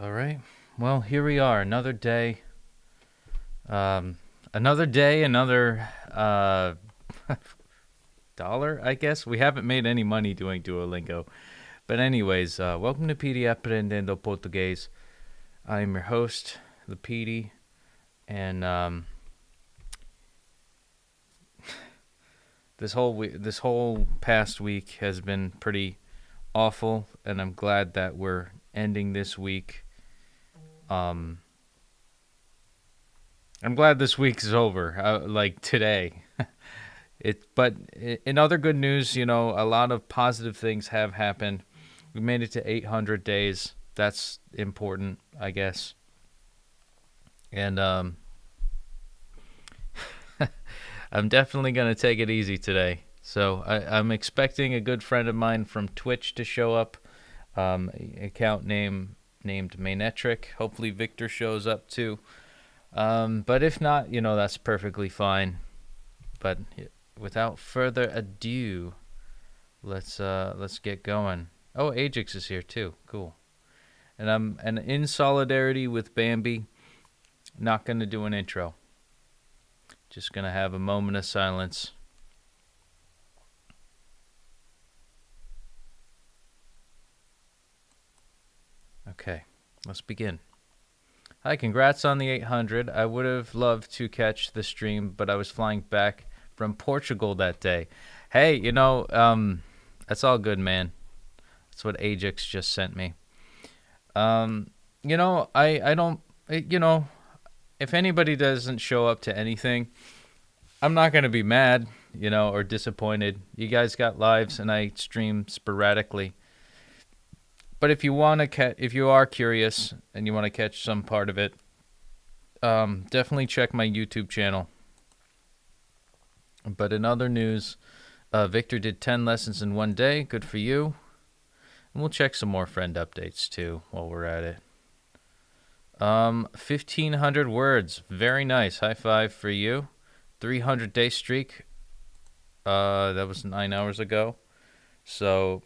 All right. Well, here we are. Another day. Another day. Another dollar. I guess we haven't made any money doing Duolingo, but anyways, welcome to Petey Aprendendo Português. I'm your host, the Petey, and this whole past week has been pretty awful, and I'm glad that we're ending this week. I'm glad this week is over, like today. But in other good news, a lot of positive things have happened. We made it to 800 days. That's important, I guess. And I'm definitely gonna take it easy today. So I'm expecting a good friend of mine from Twitch to show up. Account named Mainetric. Hopefully Victor shows up too. But if not, that's perfectly fine. But without further ado, let's get going. Oh, Ajax is here too. Cool. And in solidarity with Bambi, not gonna do an intro. Just gonna have a moment of silence. Okay, let's begin. Hi, congrats on the 800. I would have loved to catch the stream, but I was flying back from Portugal that day. Hey, that's all good, man. That's what Ajax just sent me. I don't, if anybody doesn't show up to anything, I'm not going to be mad, or disappointed. You guys got lives, and I stream sporadically. But if you are curious and you want to catch some part of it, definitely check my YouTube channel. But in other news, Victor did 10 lessons in one day. Good for you. And we'll check some more friend updates too while we're at it. 1,500 words. Very nice. High five for you. 300-day streak. That was 9 hours ago. So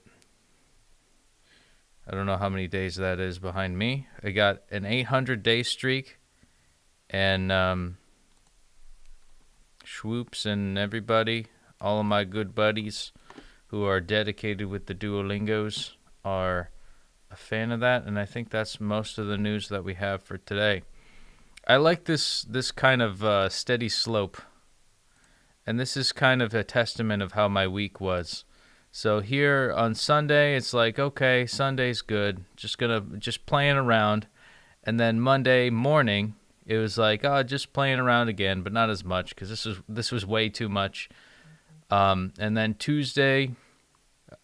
I don't know how many days that is behind me. I got an 800-day streak, and Schwoops and everybody, all of my good buddies who are dedicated with the Duolingos are a fan of that, and I think that's most of the news that we have for today. I like this kind of steady slope, and this is kind of a testament of how my week was. So here on Sunday, it's like, okay, Sunday's good. Just playing around. And then Monday morning, it was like, just playing around again, but not as much because this was way too much. And then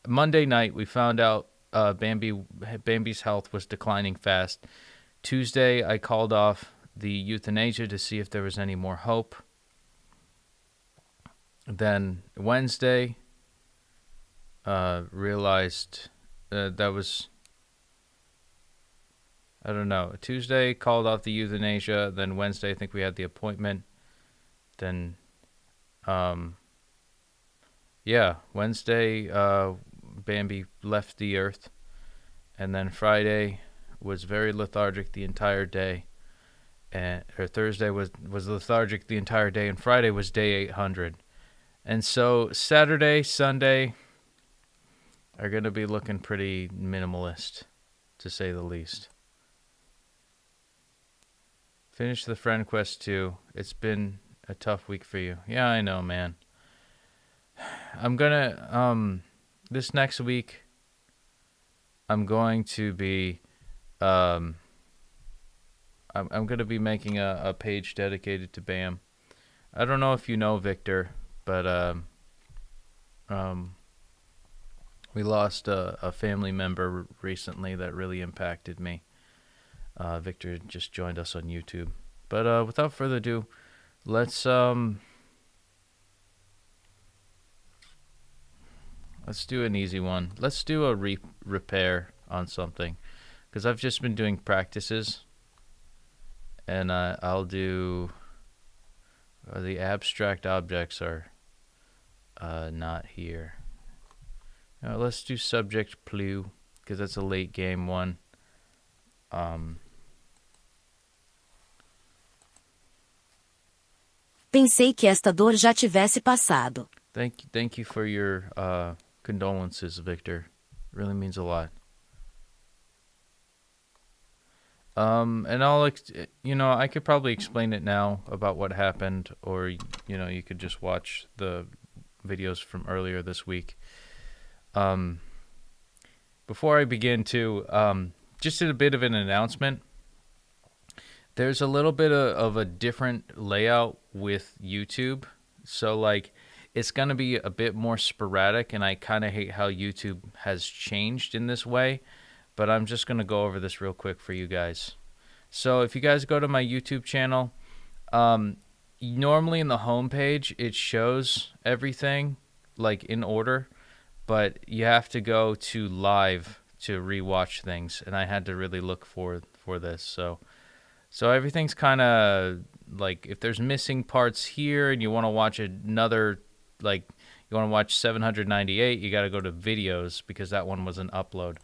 Monday night, we found out Bambi's health was declining fast. Tuesday, I called off the euthanasia to see if there was any more hope. Then Wednesday, realized that was, I don't know, Tuesday called off the euthanasia, then Wednesday I think we had the appointment, then Wednesday Bambi left the earth, and then Friday was very lethargic the entire day, or Thursday was lethargic the entire day, and Friday was day 800. And so Saturday, Sunday are going to be looking pretty minimalist, to say the least. Finish the friend quest too. It's been a tough week for you. Yeah, I know, man. I'm gonna, this next week, I'm going to be, I'm going to be making a page dedicated to Bam. I don't know if you know Victor, but, we lost a family member recently that really impacted me. Victor just joined us on YouTube. But without further ado, let's do an easy one. Let's do a repair on something, because I've just been doing practices, and I'll do the abstract objects are not here. Let's do subject plu, because that's a late game one. Pensei que esta dor já tivesse passado. Thank you for your condolences, Victor. It really means a lot. And I could probably explain it now about what happened, or you could just watch the videos from earlier this week. Before I begin, too, just a bit of an announcement. There's a little bit of a different layout with YouTube. So, like, it's going to be a bit more sporadic, and I kind of hate how YouTube has changed in this way. But I'm just going to go over this real quick for you guys. So, if you guys go to my YouTube channel, normally in the homepage, it shows everything, like, in order. But you have to go to live to rewatch things, and I had to really look for this. So everything's kind of like, if there's missing parts here and you want to watch another, like you want to watch 798, you got to go to videos because that one was an upload.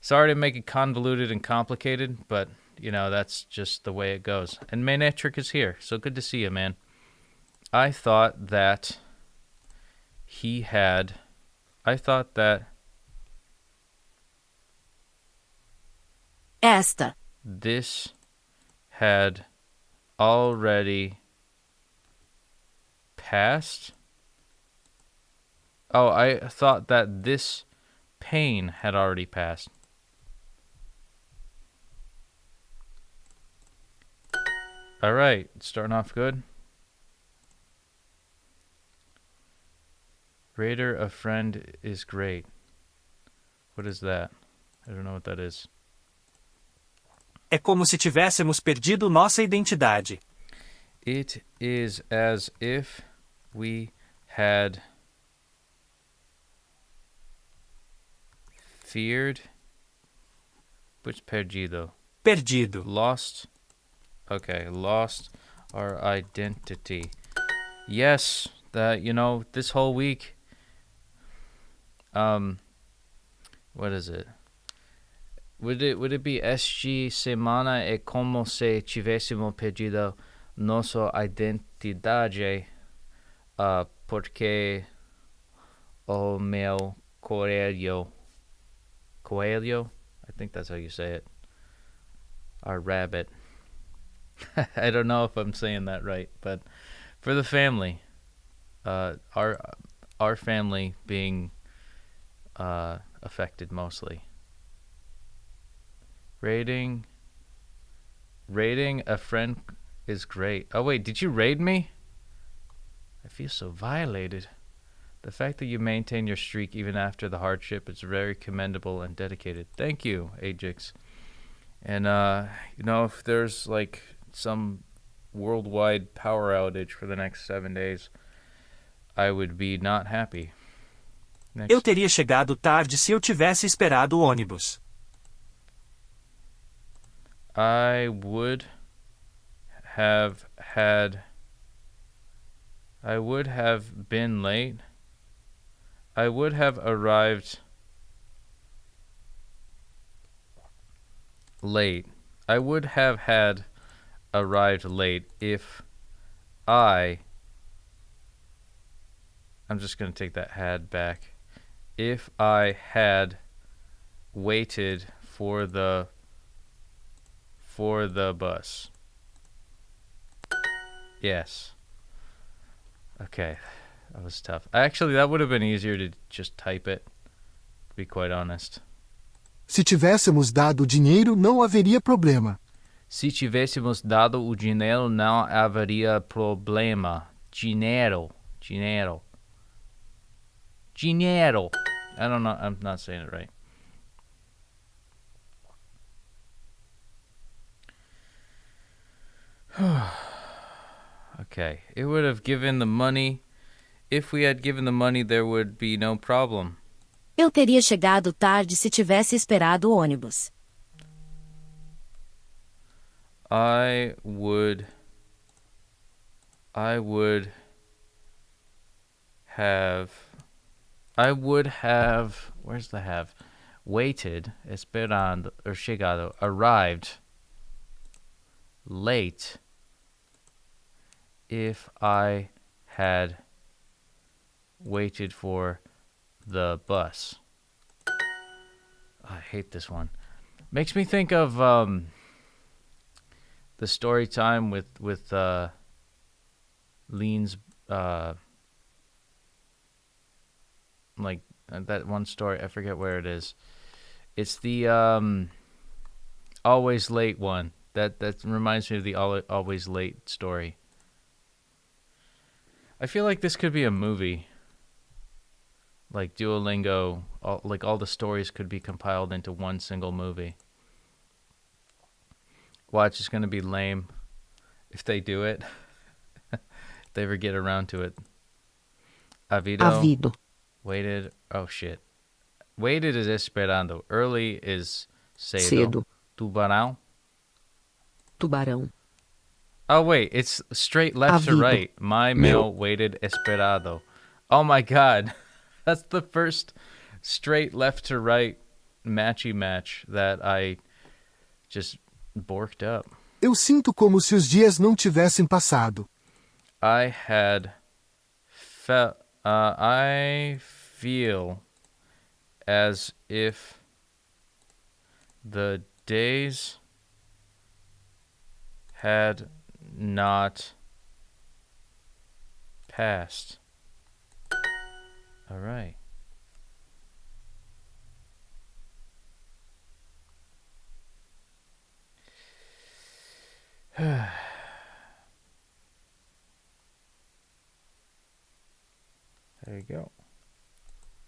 Sorry to make it convoluted and complicated, but that's just the way it goes. And Manetric is here, so good to see you, man. I thought that Esta. This had already passed. Oh, I thought that this pain had already passed. All right, starting off good. Raider, a friend is great. What is that? I don't know what that is. É como se tivéssemos perdido nossa identidade. It is as if we had feared. Which perdido? Perdido. Lost. Okay, lost our identity. Yes, that this whole week. What is it? Would it be esta semana é como se tivéssemos perdido nossa identidade, porque o meu coelho, I think that's how you say it, our rabbit. I don't know if I'm saying that right, but for the family, our family being affected mostly. Raiding a friend is great. Oh wait, did you raid me? I feel so violated. The fact that you maintain your streak even after the hardship is very commendable and dedicated. Thank you, Ajax. And if there's like some worldwide power outage for the next 7 days, I would be not happy. Next. Eu teria chegado tarde se eu tivesse esperado o ônibus. I would have been late. I would have arrived late. I would have had arrived late if I'm just going to take that had back. If I had waited for the bus. Yes. Okay. That was tough. Actually, that would have been easier to just type it, to be quite honest. Se tivéssemos dado o dinheiro, não haveria problema. Se tivéssemos dado o dinheiro, não haveria problema. Dinheiro. I don't know. I'm not saying it right. Okay. It would have given the money. If we had given the money, there would be no problem. Eu teria chegado tarde se tivesse esperado o ônibus. I would have. Where's the have? waited, esperando, or chegado, arrived late if I had waited for the bus. I hate this one. Makes me think of the story time with Lean's like that one story. I forget where it is. It's the always late one. That reminds me of the always late story. I feel like this could be a movie. Like Duolingo, all the stories could be compiled into one single movie. Watch, it's going to be lame if they do it. If they ever get around to it. Havido. Waited. Oh, shit. Waited is esperando. Early is cedo. Cedo. Tubarão. Tubarão. Oh, wait. It's straight left to Havido. right. My mail waited esperado. Oh, my God. That's the first straight left to right matchy match that I just borked up. Eu sinto como se os dias não tivessem passado. I feel as if the days had not passed. All right. There you go.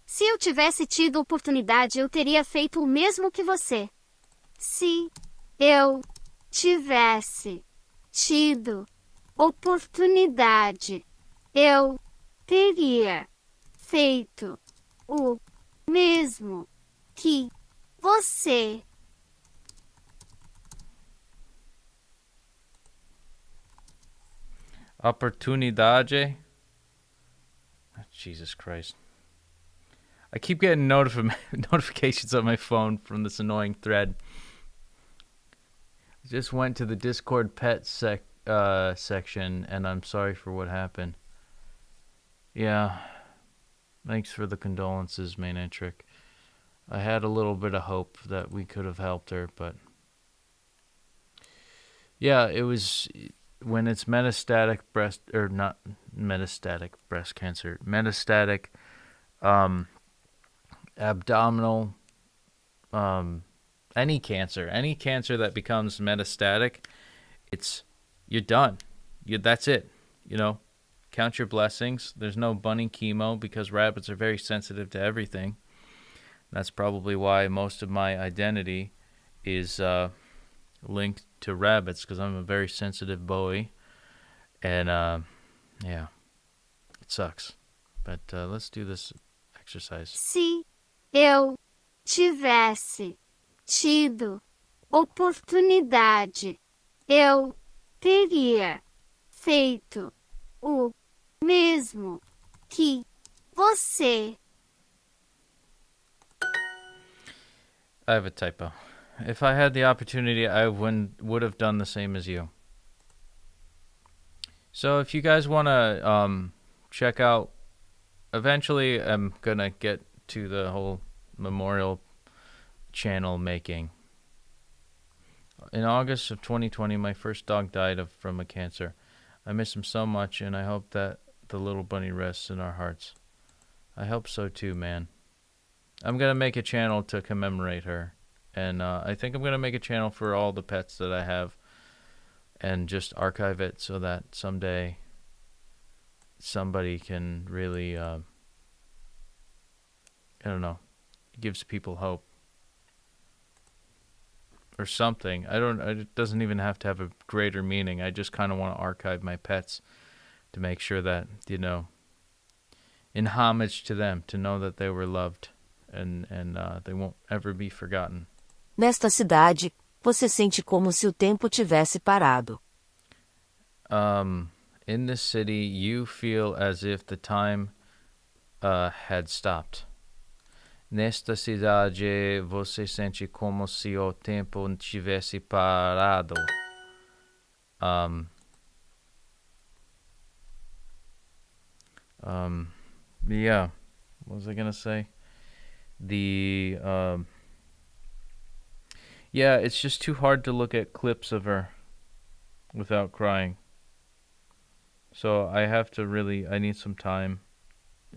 Se eu tivesse tido oportunidade, eu teria feito o mesmo que você. Se eu tivesse tido oportunidade, eu teria feito o mesmo que você. Opportunidade. Oh, Jesus Christ. I keep getting notifications on my phone from this annoying thread. I just went to the Discord pet section, and I'm sorry for what happened. Yeah. Thanks for the condolences, Mainitric. I had a little bit of hope that we could have helped her, but... Yeah, it was... When it's metastatic breast... Or not metastatic breast cancer. Metastatic... abdominal... any cancer that becomes metastatic, you're done. That's it. You know, count your blessings. There's no bunny chemo because rabbits are very sensitive to everything. That's probably why most of my identity is linked to rabbits, because I'm a very sensitive boy. And yeah, it sucks. But let's do this exercise. Se eu tivesse tido oportunidade, eu teria feito o mesmo que você. I have a typo. If I had the opportunity, I would have done the same as you. So if you guys want to check out, eventually I'm going to get to the whole memorial channel making. In August of 2020, my first dog died from a cancer. I miss him so much, and I hope that the little bunny rests in our hearts. I hope so too, man. I'm going to make a channel to commemorate her. And I think I'm going to make a channel for all the pets that I have and just archive it so that someday somebody can really, I don't know, gives people hope or something. It doesn't even have to have a greater meaning. I just kind of want to archive my pets to make sure that, you know, in homage to them, to know that they were loved and they won't ever be forgotten. Nesta cidade, você sente como se o tempo tivesse parado. In this city, you feel as if the time had stopped. Nesta cidade, você sente como se o tempo tivesse parado. Yeah. What was I gonna say? Yeah, it's just too hard to look at clips of her without crying. So I need some time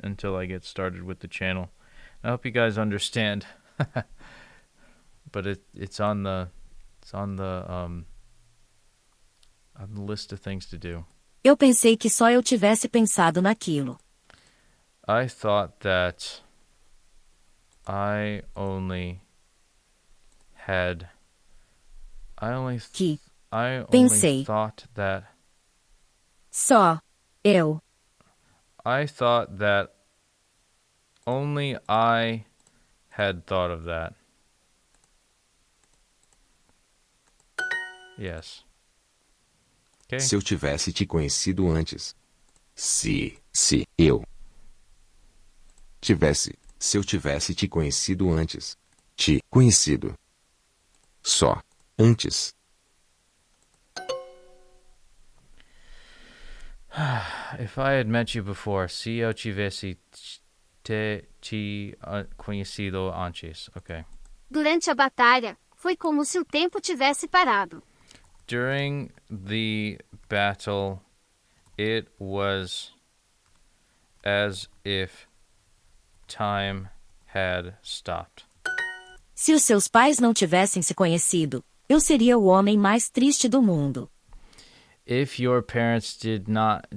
until I get started with the channel. I hope you guys understand. But it's on the list of things to do. Eu pensei que só eu tivesse pensado naquilo. I thought that I only Pensei. thought that Só eu I thought that only I had thought of that. Yes. Okay. Se eu tivesse te conhecido antes. Se eu tivesse. Se eu tivesse te conhecido antes. Te conhecido. Só. Antes. If I had met you before, se eu tivesse te conhecido antes. Okay. Durante a batalha, foi como se o tempo tivesse parado. During the battle, it was as if time had stopped. Se os seus pais não tivessem se conhecido, eu seria o homem mais triste do mundo. If your parents had not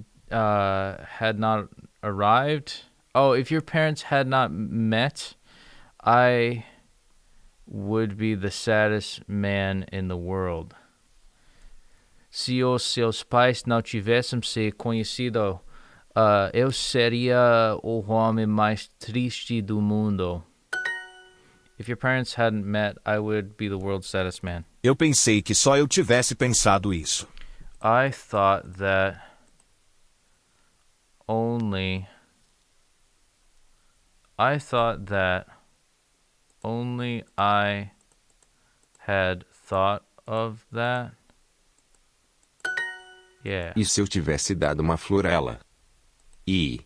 arrived, if your parents had not met, I would be the saddest man in the world. Se os seus pais não tivessem se conhecido, eu seria o homem mais triste do mundo. If your parents hadn't met, I would be the world's saddest man. Eu pensei que só eu tivesse pensado isso. I thought that only I had thought of that. Yeah. E se eu tivesse dado uma flor a ela? E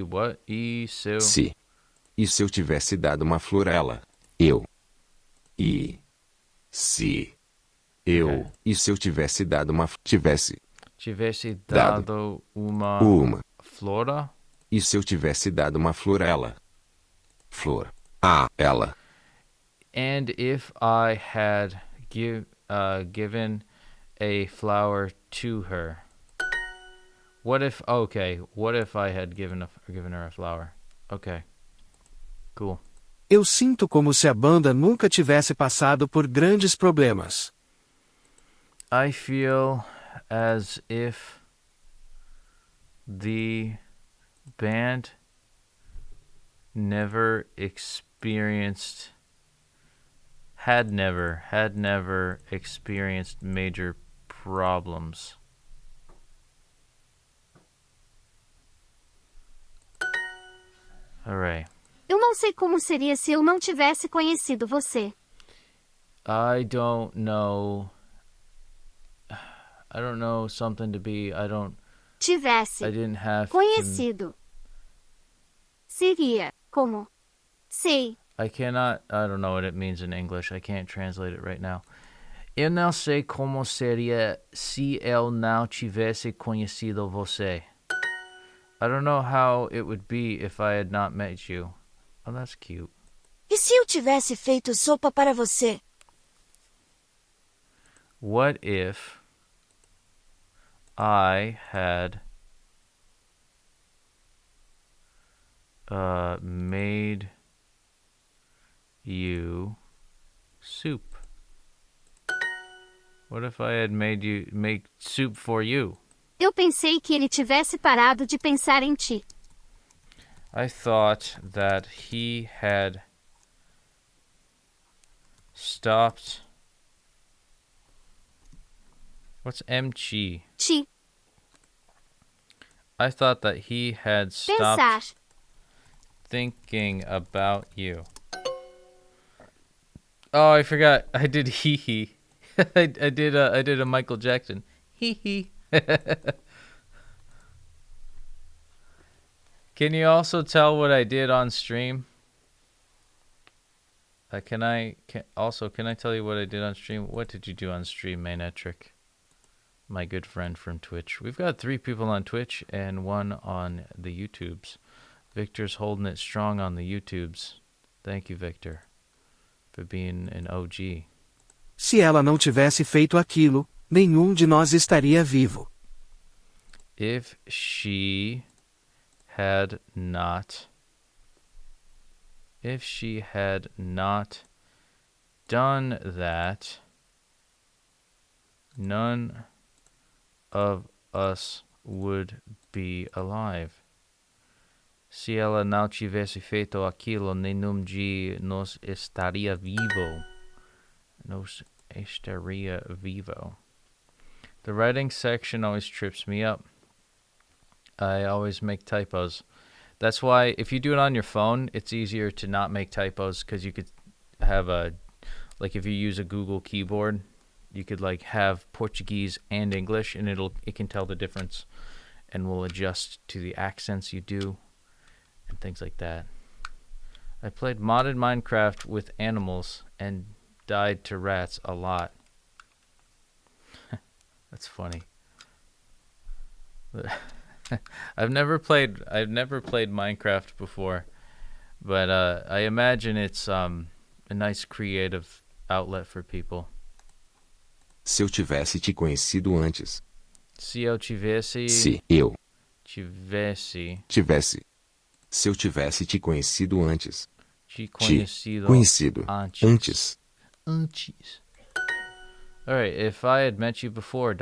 what? Se. Se. E se eu tivesse dado uma flor a ela? Eu. E se eu. Okay. E se eu tivesse dado uma tivesse dado uma flora? E se eu tivesse dado uma flor a ela? Flor a ela. And if I had given a flower to her? What if I had given her a flower? Okay. Cool. Eu sinto como se a banda nunca tivesse passado por grandes problemas. I feel as if the band had never experienced major problems. All right. Eu não sei como seria se eu não tivesse conhecido você. I don't know something to be. Tivesse I didn't have conhecido. Seria como. Sei. I don't know what it means in English. I can't translate it right now. Eu não sei como seria se eu não tivesse conhecido você. I don't know how it would be if I had not met you. Oh, that's cute. E se eu tivesse feito sopa para você? What if I had made you soup? What if I had make soup for you? Eu pensei que ele tivesse parado de pensar em ti. I thought that he had stopped. What's MG? Ti. I thought that he had stopped Pensar. thinking about you. Oh, I forgot. I did hee hee. I did a Michael Jackson. Hee hee. Can you also tell what I did on stream? Can I tell you what I did on stream? What did you do on stream, Mainetric? My good friend from Twitch. We've got 3 people on Twitch and 1 on the YouTubes. Victor's holding it strong on the YouTubes. Thank you, Victor, for being an OG. Se ela não tivesse feito aquilo, nenhum de nós estaria vivo. If she had not done that, none of us would be alive. Se ela não tivesse feito aquilo, nenhum de nós estaria vivo. Nos estaria vivo. The writing section always trips me up. I always make typos. That's why if you do it on your phone, it's easier to not make typos because you could have like if you use a Google keyboard, you could like have Portuguese and English and it can tell the difference and will adjust to the accents you do and things like that. I played modded Minecraft with animals and died to rats a lot. That's funny. I've never played Minecraft before, but I imagine it's a nice creative outlet for people. Se eu tivesse te conhecido antes. Se eu tivesse. Se eu tivesse. Tivesse. Se eu tivesse te conhecido antes. Te conhecido. Conhecido. Antes. Antes. All right. If I had met you before. ...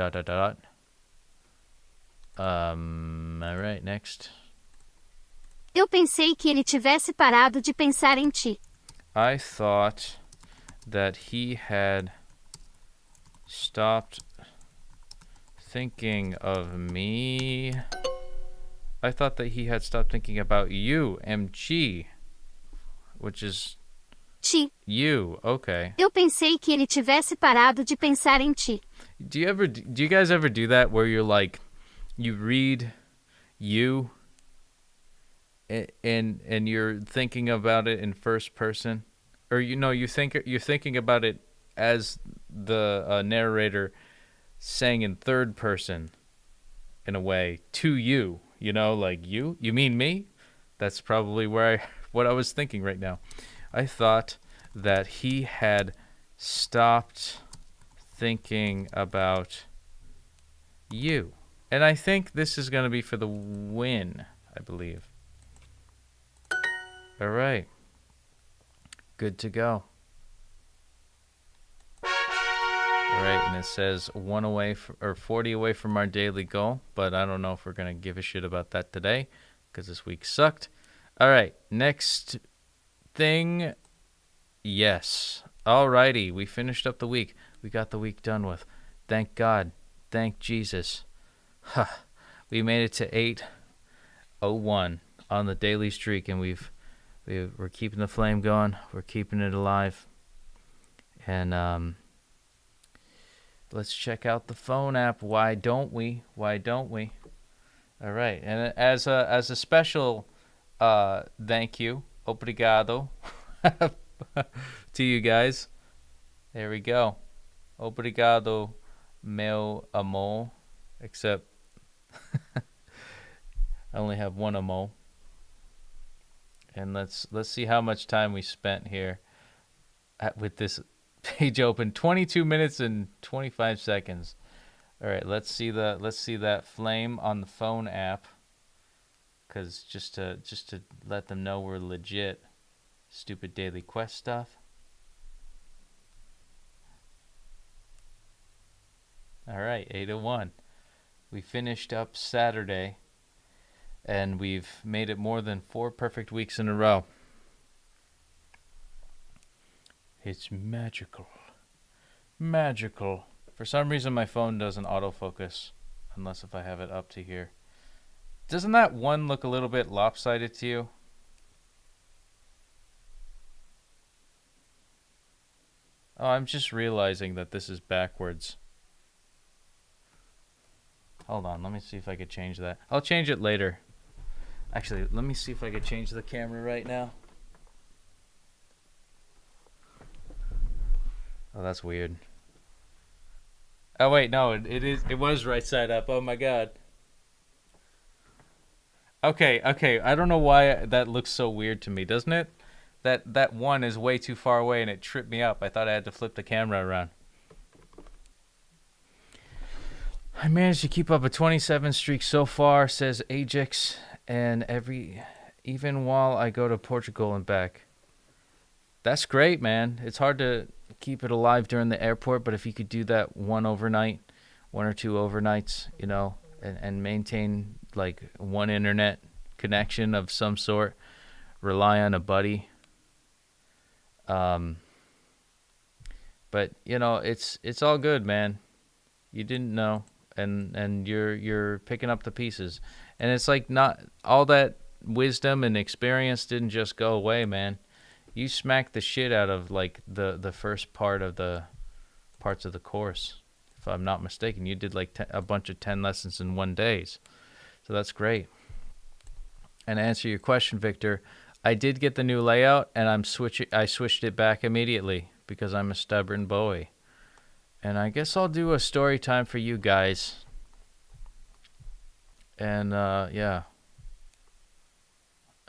All right. Next. Eu pensei que ele tivesse parado de pensar em ti. I thought that he had stopped thinking of me. I thought that he had stopped thinking about you, MG, which is Ti. you. Okay. Eu pensei que ele tivesse parado de pensar em ti. Do you guys ever do that where you're like, you read you and you're thinking about it in first person, or you're thinking about it as the narrator saying in third person in a way to you, like you mean me? That's probably what I was thinking right now. I thought that he had stopped thinking about you. And I think this is going to be for the win, I believe. All right. Good to go. All right, and it says 40 away from our daily goal, but I don't know if we're going to give a shit about that today because this week sucked. All right, next thing. Yes. All righty, we finished up the week. We got the week done with. Thank God. Thank Jesus. We made it to 8:01 on the daily streak, and we're keeping the flame going. We're keeping it alive. And let's check out the phone app. Why don't we? Why don't we? All right. And as a special thank you, obrigado, to you guys. There we go. Obrigado, meu amor. Except I only have one amor. And let's see how much time we spent here with this page open. 22 minutes and 25 seconds. All right, let's see that flame on the phone app, cuz just to let them know we're legit. Stupid daily quest stuff. All right, 8:01. We finished up Saturday, and we've made it more than 4 perfect weeks in a row. It's magical. Magical. For some reason, my phone doesn't autofocus, unless if I have it up to here. Doesn't that one look a little bit lopsided to you? Oh, I'm just realizing that this is backwards. Hold on, let me see if I could change that. I'll change it later. Actually, let me see if I could change the camera right now. Oh, that's weird. Oh wait, no, it was right side up. Oh my god. Okay. I don't know why that looks so weird to me, doesn't it? That one is way too far away and it tripped me up. I thought I had to flip the camera around. I managed to keep up a 27 streak so far, says Ajax, and even while I go to Portugal and back. That's great, man. It's hard to keep it alive during the airport, but if you could do that one or two overnights, and maintain like one internet connection of some sort, rely on a buddy. But it's all good, man. You didn't know, and you're picking up the pieces, and it's like not all that wisdom and experience didn't just go away, man. You smacked the shit out of like the first parts of the course, if I'm not mistaken. You did like a bunch of 10 lessons in 1 day, so that's great. And to answer your question, Victor, I did get the new layout, and I switched it back immediately because I'm a stubborn boy. And I guess I'll do a story time for you guys. And yeah.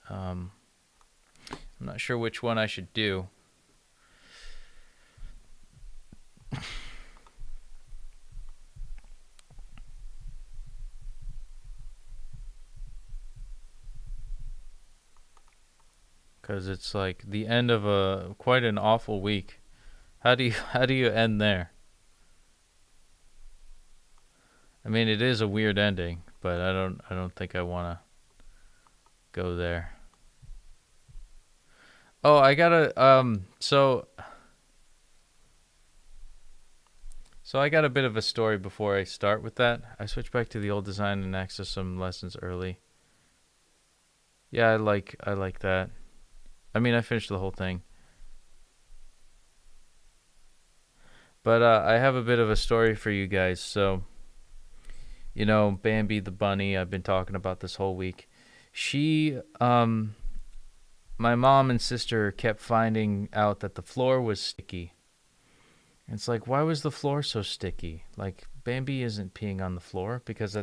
I'm not sure which one I should do. Because it's like the end of quite an awful week. How do you end there? I mean, it is a weird ending, but I don't think I want to go there. Oh, I gotta so I got a bit of a story before I start with that. I switched back to the old design and accessed some lessons early. Yeah, I like that. I mean, I finished the whole thing. But I have a bit of a story for you guys. So, Bambi the bunny, I've been talking about this whole week. She my mom and sister kept finding out that the floor was sticky. And it's like, why was the floor so sticky? Like, Bambi isn't peeing on the floor because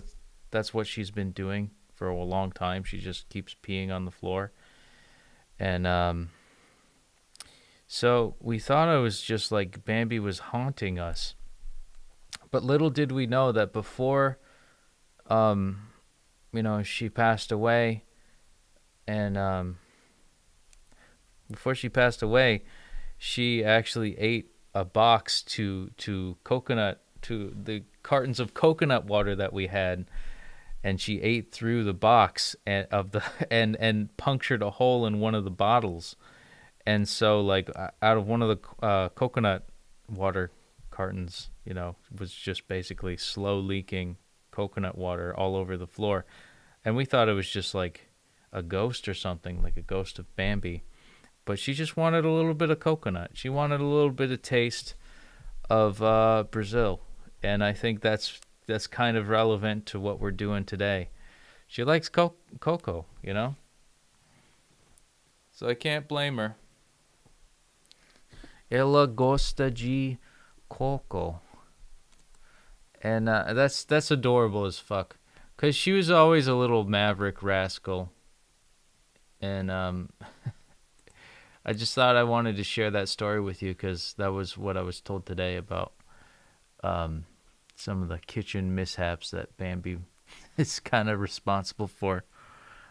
that's what she's been doing for a long time. She just keeps peeing on the floor. And so we thought it was just like Bambi was haunting us. But little did we know that before she passed away, and before she passed away, she actually ate a box to the cartons of coconut water that we had, and she ate through the box and punctured a hole in one of the bottles, and so like out of one of the coconut water cartons, was just basically slow leaking coconut water all over the floor, and we thought it was just like a ghost or something, like a ghost of Bambi. But she just wanted a little bit of coconut. She wanted a little bit of taste of Brazil. And I think that's kind of relevant to what we're doing today. She likes cocoa, So I can't blame her. Ela gosta de coco. And that's adorable as fuck. Because she was always a little maverick rascal. And I just thought I wanted to share that story with you because that was what I was told today about some of the kitchen mishaps that Bambi is kind of responsible for.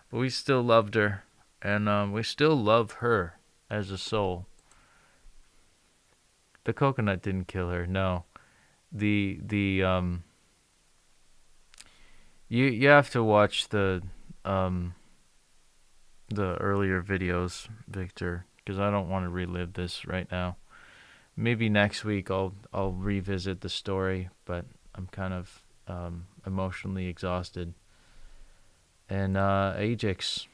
But we still loved her, and we still love her as a soul. The coconut didn't kill her, no. You have to watch the earlier videos, Victor, because I don't want to relive this right now. Maybe next week I'll revisit the story, but I'm kind of emotionally exhausted. And Ajax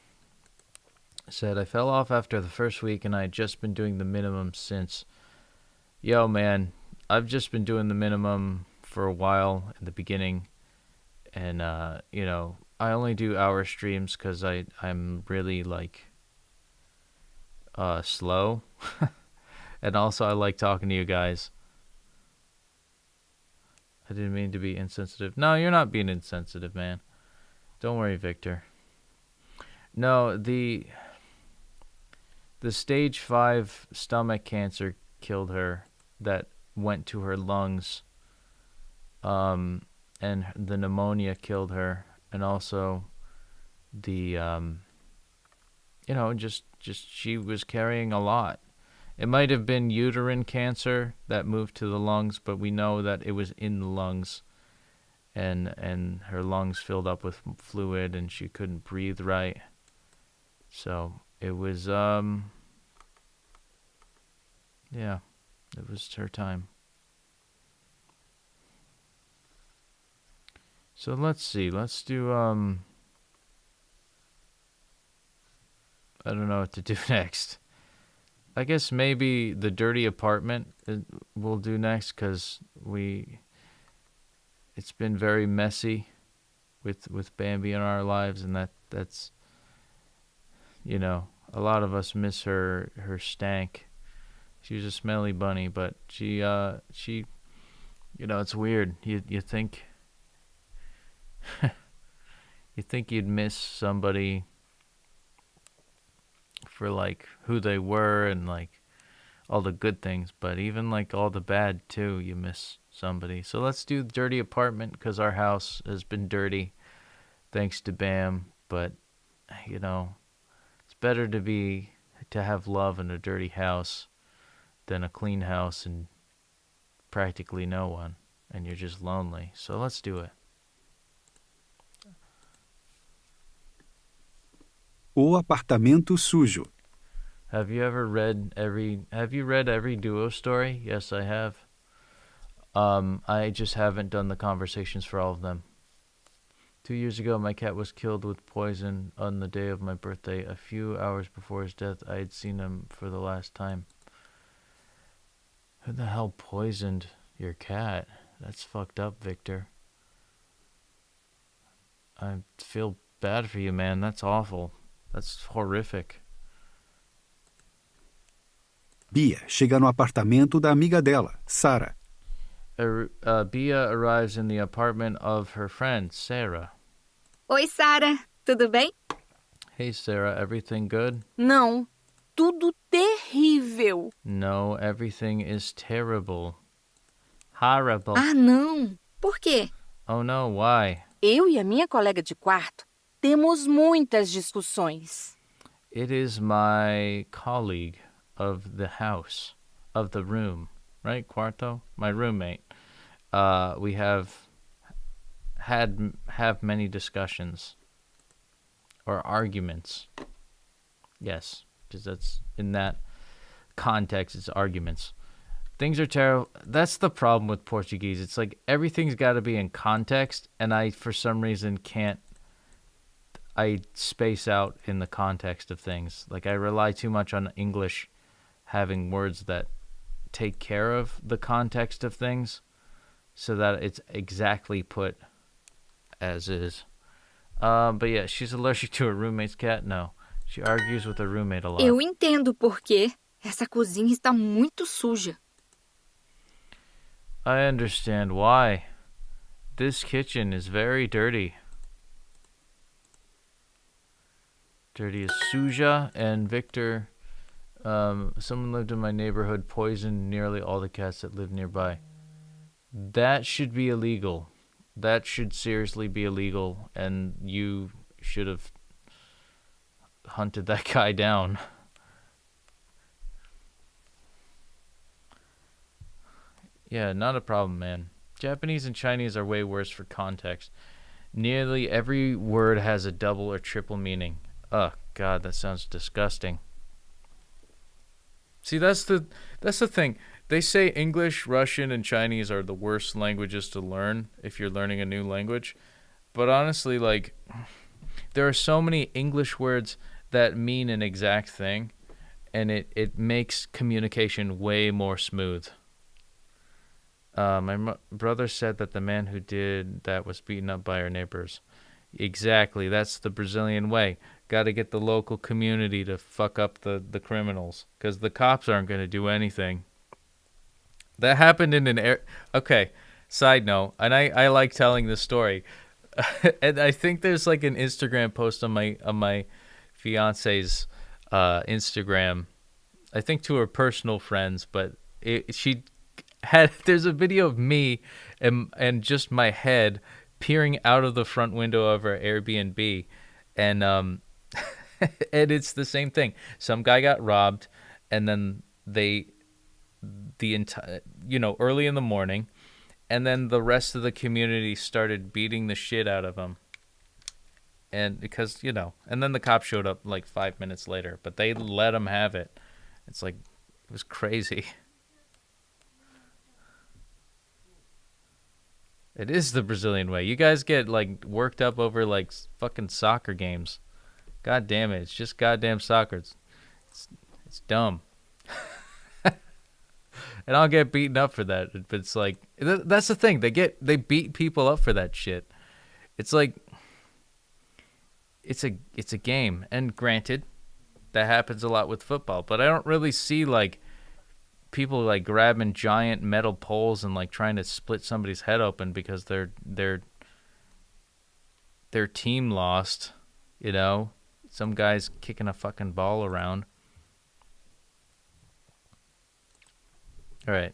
said, I fell off after the first week and I had just been doing the minimum since. Yo, man, I've just been doing the minimum for a while in the beginning, and I only do hour streams because I'm really like slow, and also I like talking to you guys. I didn't mean to be insensitive. No, you're not being insensitive, man. Don't worry, Victor. No, the stage 5 stomach cancer killed her that went to her lungs. And the pneumonia killed her, and also the just she was carrying a lot. It might have been uterine cancer that moved to the lungs, but we know that it was in the lungs, and her lungs filled up with fluid, and she couldn't breathe right. So it was it was her time. So let's see. Let's do I don't know what to do next. I guess maybe the dirty apartment we'll do next, because it's been very messy with Bambi in our lives, and that's a lot of us miss her stank. She was a smelly bunny, but she it's weird. You think you think you'd miss somebody for like who they were and like all the good things, but even like all the bad too, you miss somebody. So let's do dirty apartment, because our house has been dirty thanks to Bam, but it's better to have love in a dirty house than a clean house and practically no one, and you're just lonely. So let's do it. O apartamento sujo. Have you read every duo story? Yes, I have. I just haven't done the conversations for all of them. 2 years ago, my cat was killed with poison on the day of my birthday. A few hours before his death, I had seen him for the last time. Who the hell poisoned your cat? That's fucked up, Victor. I feel bad for you, man. That's awful. That's horrific. Bia chega no apartamento da amiga dela, Sarah. Bia arrives in the apartment of her friend, Sarah. Oi, Sarah. Tudo bem? Hey, Sarah. Everything good? Não. Tudo terrível. No, everything is terrible. Horrible. Ah, não. Por quê? Oh, no. Why? Eu e a minha colega de quarto temos muitas discussões. It is my colleague of the house, of the room, right? Quarto? My roommate. We have many discussions or arguments. Yes, because that's in that context, it's arguments. Things are terrible. That's the problem with Portuguese. It's like everything's got to be in context, and I, for some reason, can't. I space out in the context of things. Like I rely too much on English having words that take care of the context of things so that it's exactly put as is. But yeah, she's allergic to her roommate's cat? No. She argues with her roommate a lot. Eu entendo por quê. Essa cozinha está muito suja. I understand why. This kitchen is very dirty. Dirty as suja. And Victor, someone lived in my neighborhood, poisoned nearly all the cats that live nearby. That should be illegal. That should seriously be illegal, and you should have hunted that guy down. Yeah, not a problem, man. Japanese and Chinese are way worse for context. Nearly every word has a double or triple meaning. Oh, God, that sounds disgusting. See, that's the thing. They say English, Russian, and Chinese are the worst languages to learn if you're learning a new language. But honestly, like, there are so many English words that mean an exact thing, and it makes communication way more smooth. My brother said that the man who did that was beaten up by our neighbors. Exactly. That's the Brazilian way. Got to get the local community to fuck up the criminals because the cops aren't going to do anything. That happened in an air. Okay. Side note, and I like telling this story. And I think there's like an Instagram post on my fiance's Instagram. I think to her personal friends, but there's a video of me and just my head peering out of the front window of our Airbnb, and and it's the same thing. Some guy got robbed, and then the entire, early in the morning, and then the rest of the community started beating the shit out of him. And because, and then the cops showed up like 5 minutes later, but they let him have it. It's like, it was crazy. It is the Brazilian way. You guys get like worked up over like fucking soccer games. God damn it. It's just goddamn soccer. It's dumb. And I'll get beaten up for that. But it's like, that's the thing. They beat people up for that shit. It's like, it's a game. And granted, that happens a lot with football. But I don't really see like people like grabbing giant metal poles and like trying to split somebody's head open because their team lost. Some guy's kicking a fucking ball around. All right.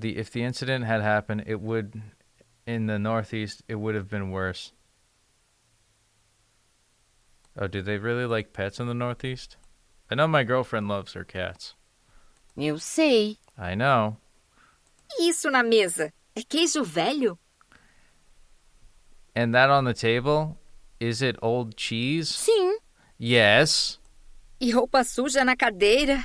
If the incident had happened, it would in the Northeast, it would have been worse. Oh, do they really like pets in the Northeast? I know my girlfriend loves her cats. Eu sei. I know. Isso na mesa é queijo velho? And that on the table, is it old cheese? Sim. Yes. E roupa suja na cadeira?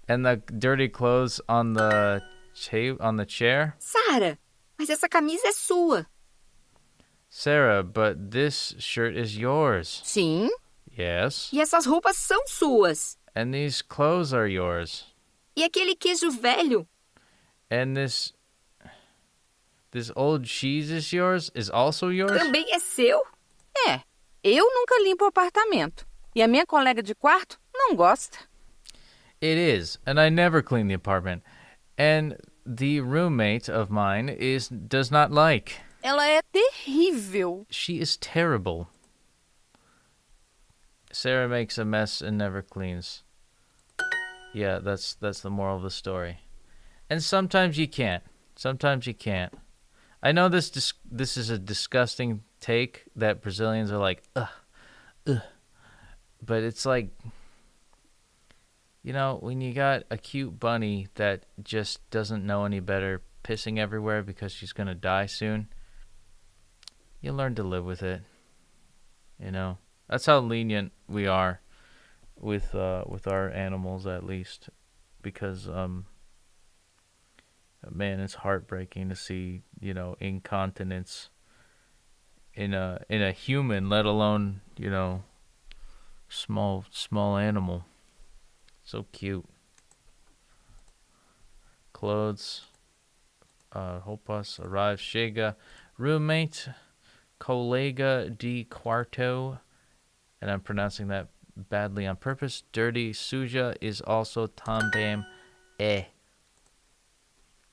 And the dirty clothes on the chair? Sarah, mas essa camisa é sua. Sarah, but this shirt is yours. Sim. Yes. E essas roupas são suas. And these clothes are yours. E aquele queijo velho? And this old cheese is yours? Is also yours? Também é seu? É. Eu nunca limpo o apartamento. E a minha colega de quarto não gosta. It is, and I never clean the apartment. And the roommate of mine does not like. Ela é terrível. She is terrible. Sarah makes a mess and never cleans. Yeah, that's the moral of the story. And sometimes you can't. Sometimes you can't. I know this is a disgusting take that Brazilians are like, ugh. But it's like, when you got a cute bunny that just doesn't know any better, pissing everywhere because she's going to die soon, you learn to live with it. That's how lenient we are with our animals, at least, because man, it's heartbreaking to see incontinence in a human, let alone small animal. So cute. Clothes. Roupas arrive. Chega. Roommate. Colega de quarto. And I'm pronouncing that badly on purpose. Dirty. Suja is also também. Yeah.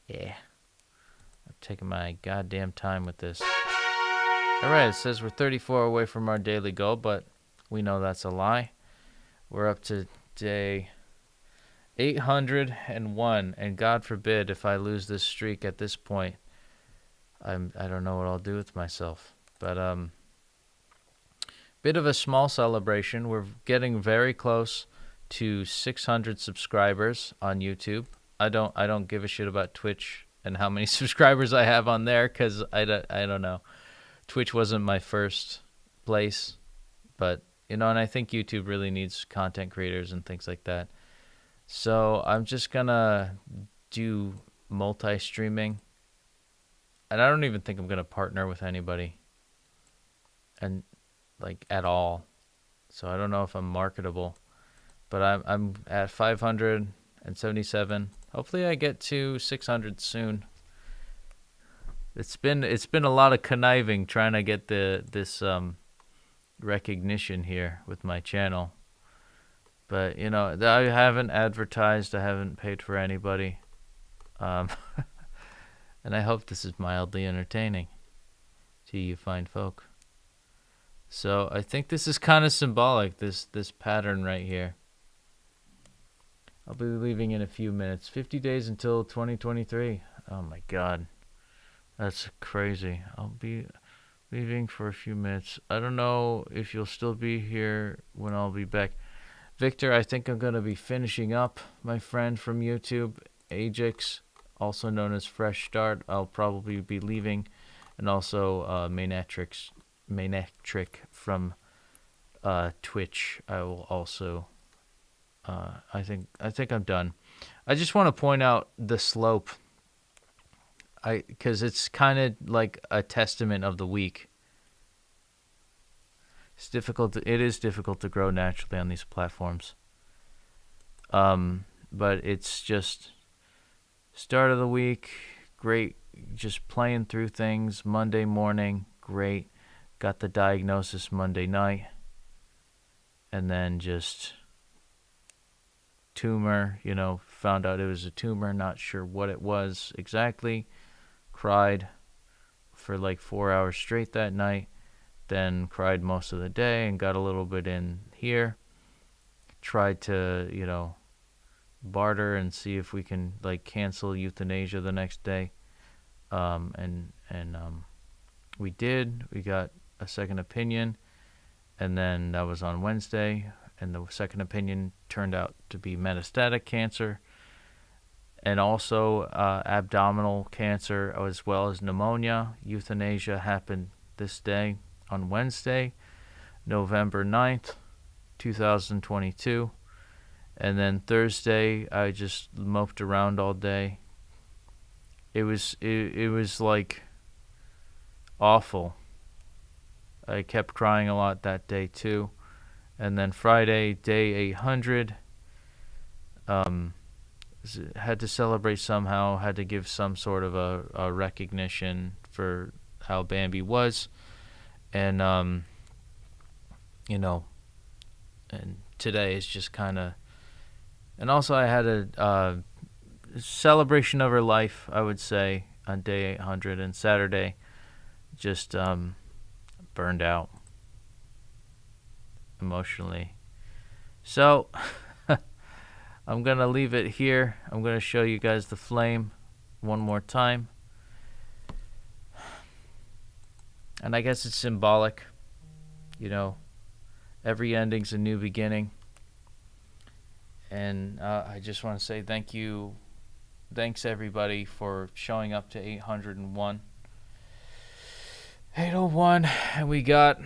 I'm taking my goddamn time with this. Alright, it says we're 34 away from our daily goal, but we know that's a lie. We're up to day 801, and God forbid if I lose this streak at this point, I don't know what I'll do with myself. But bit of a small celebration. We're getting very close to 600 subscribers on YouTube. I don't give a shit about Twitch and how many subscribers I have on there, because I don't know. Twitch wasn't my first place, but and I think YouTube really needs content creators and things like that. So I'm just gonna do multi-streaming, and I don't even think I'm gonna partner with anybody, and like at all. So I don't know if I'm marketable, but I'm at 577. Hopefully I get to 600 soon. It's been a lot of conniving trying to get this recognition here with my channel. But, you know, I haven't advertised. I haven't paid for anybody. And I hope this is mildly entertaining to you fine folk. So I think this is kind of symbolic, this pattern right here. I'll be leaving in a few minutes. 50 days until 2023. Oh my God. That's crazy. I'll be leaving for a few minutes. I don't know if you'll still be here when I'll be back. Victor, I think I'm going to be finishing up, my friend from YouTube. Ajax, also known as Fresh Start, I'll probably be leaving. And also Mainatrix from Twitch, I will also... I think I'm done. I just want to point out the slope. Because it's kind of like a testament of the week. It is difficult to grow naturally on these platforms. But it's just start of the week, great, just playing through things. Monday morning, great. Got the diagnosis Monday night. And then just tumor, you know, found out it was a tumor, not sure what it was exactly. Cried for like 4 hours straight that night. Then cried most of the day and got a little bit in here. Tried to, you know, barter and see if we can like cancel euthanasia the next day. And we did. We got a second opinion, and then that was on Wednesday, and the second opinion turned out to be metastatic cancer and also abdominal cancer as well as pneumonia. Euthanasia happened this day on Wednesday, November 9th, 2022. And then Thursday, I just moped around all day. It was like awful. I kept crying a lot that day too. And then Friday, day 800, had to celebrate somehow, had to give some sort of a recognition for how Bambi was. And, you know, and today is just kind of, and also I had a celebration of her life, I would say, on day 800, and Saturday just burned out emotionally. So I'm going to leave it here. I'm going to show you guys the flame one more time. And I guess it's symbolic. You know, every ending's a new beginning. And I just want to say thank you. Thanks, everybody, for showing up to 801. 801. And we got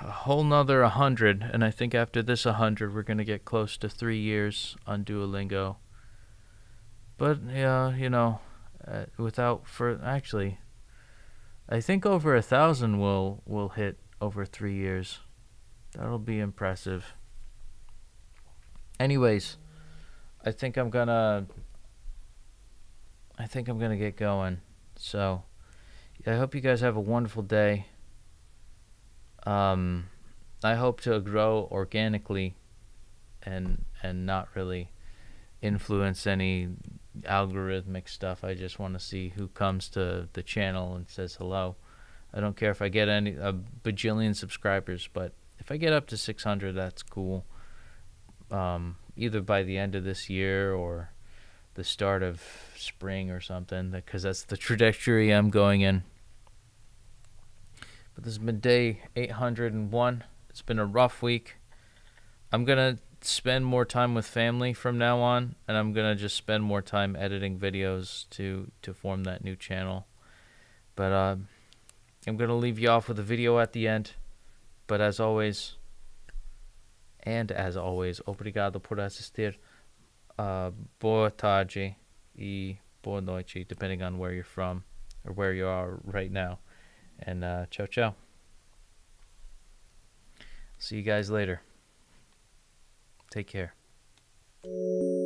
a whole nother 100. And I think after this 100, we're going to get close to 3 years on Duolingo. But, yeah, you know, actually, I think over 1,000 will hit over 3 years. That'll be impressive. Anyways, I think I'm gonna get going. So, I hope you guys have a wonderful day. I hope to grow organically and not really influence any algorithmic stuff. I just want to see who comes to the channel and says hello. I don't care if I get a bajillion subscribers, but if I get up to 600, that's cool. Either by the end of this year or the start of spring or something, because that's the trajectory I'm going in. But this has been day 801. It's been a rough week. I'm going to spend more time with family from now on, and I'm going to just spend more time editing videos to form that new channel. But I'm going to leave you off with a video at the end. But as always, obrigado por assistir. Boa tarde e boa noite, depending on where you're from or where you are right now. And ciao, ciao. See you guys later. Take care. You